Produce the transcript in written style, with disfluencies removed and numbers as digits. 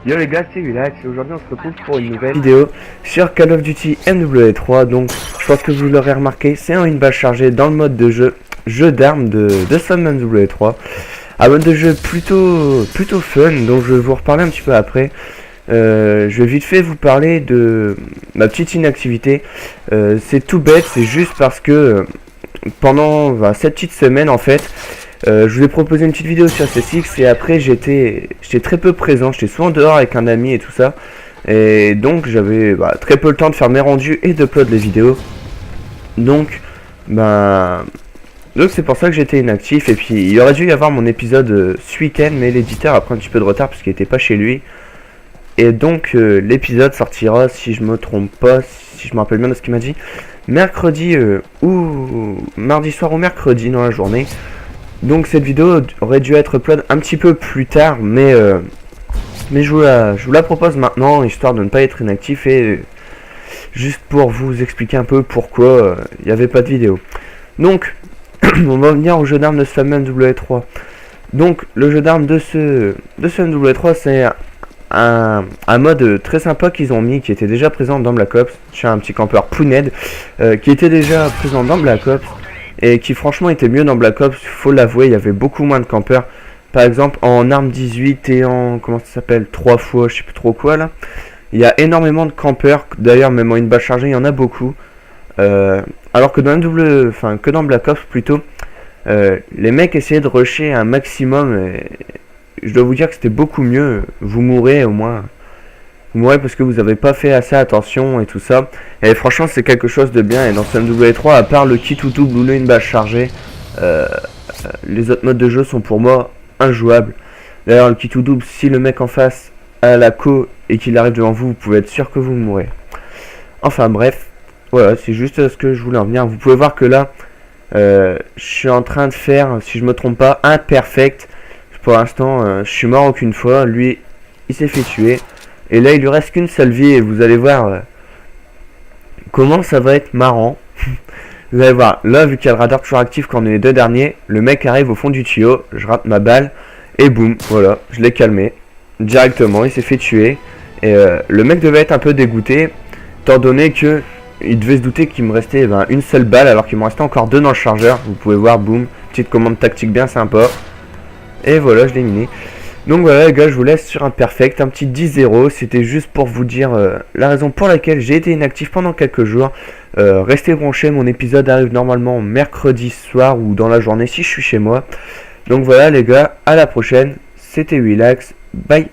Yo les gars, c'est Willax et aujourd'hui on se retrouve pour une nouvelle vidéo sur Call of Duty MW3. Donc je pense que vous l'aurez remarqué, c'est une base chargée dans le mode de jeu d'armes de Summer MW3. Un mode de jeu plutôt fun, donc je vais vous reparler un petit peu après. Je vais vite fait vous parler de ma petite inactivité. C'est tout bête, c'est juste parce que pendant cette petite semaine en fait, je vous ai proposé une petite vidéo sur CSX et après j'étais très peu présent, j'étais souvent dehors avec un ami et tout ça. Et donc j'avais très peu le temps de faire mes rendus et d'upload les vidéos. Donc c'est pour ça que j'étais inactif. Et puis il aurait dû y avoir mon épisode ce week-end, mais l'éditeur a pris un petit peu de retard parce qu'il n'était pas chez lui. Et donc l'épisode sortira, si je me trompe pas, si je me rappelle bien de ce qu'il m'a dit, mercredi ou mardi soir ou mercredi dans la journée. Donc cette vidéo aurait dû être upload un petit peu plus tard, mais je vous la propose maintenant, histoire de ne pas être inactif et juste pour vous expliquer un peu pourquoi il n'y avait pas de vidéo. Donc, on va venir au jeu d'armes de ce fameux MW3. Donc, le jeu d'armes de ce MW3, c'est un mode très sympa qu'ils ont mis, qui était déjà présent dans Black Ops. J'ai un petit campeur Pouned, qui était déjà présent dans Black Ops. Et qui franchement était mieux dans Black Ops, faut l'avouer, il y avait beaucoup moins de campeurs. Par exemple en arme 18 et en, comment ça s'appelle, 3 fois, je sais plus trop quoi là. Il y a énormément de campeurs, d'ailleurs même en une base chargée il y en a beaucoup. Alors que dans dans Black Ops plutôt, les mecs essayaient de rusher un maximum. Et je dois vous dire que c'était beaucoup mieux, vous mourrez au moins. Vous mourrez parce que vous n'avez pas fait assez attention et tout ça. Et franchement c'est quelque chose de bien. Et dans ce MW3, à part le kit ou double ou une base chargée, les autres modes de jeu sont pour moi injouables. D'ailleurs le kit ou double, si le mec en face a la co et qu'il arrive devant vous, vous pouvez être sûr que vous mourrez. Enfin bref, voilà, c'est juste ce que je voulais en venir. Vous pouvez voir que là, je suis en train de faire, si je me trompe pas, un perfect. Pour l'instant, je suis mort aucune fois. Lui, il s'est fait tuer. Et là, il lui reste qu'une seule vie et vous allez voir comment ça va être marrant. Vous allez voir, là, vu qu'il y a le radar toujours actif quand on est les deux derniers, le mec arrive au fond du tuyau, je rate ma balle et boum, voilà, je l'ai calmé directement, il s'est fait tuer. Et le mec devait être un peu dégoûté, étant donné que il devait se douter qu'il me restait une seule balle alors qu'il me restait encore deux dans le chargeur. Vous pouvez voir, boum, petite commande tactique bien sympa. Et voilà, je l'ai miné. Donc voilà les gars, je vous laisse sur un perfect, un petit 10-0, c'était juste pour vous dire la raison pour laquelle j'ai été inactif pendant quelques jours. Restez branchés, mon épisode arrive normalement mercredi soir ou dans la journée si je suis chez moi. Donc voilà les gars, à la prochaine, c'était Willax, bye.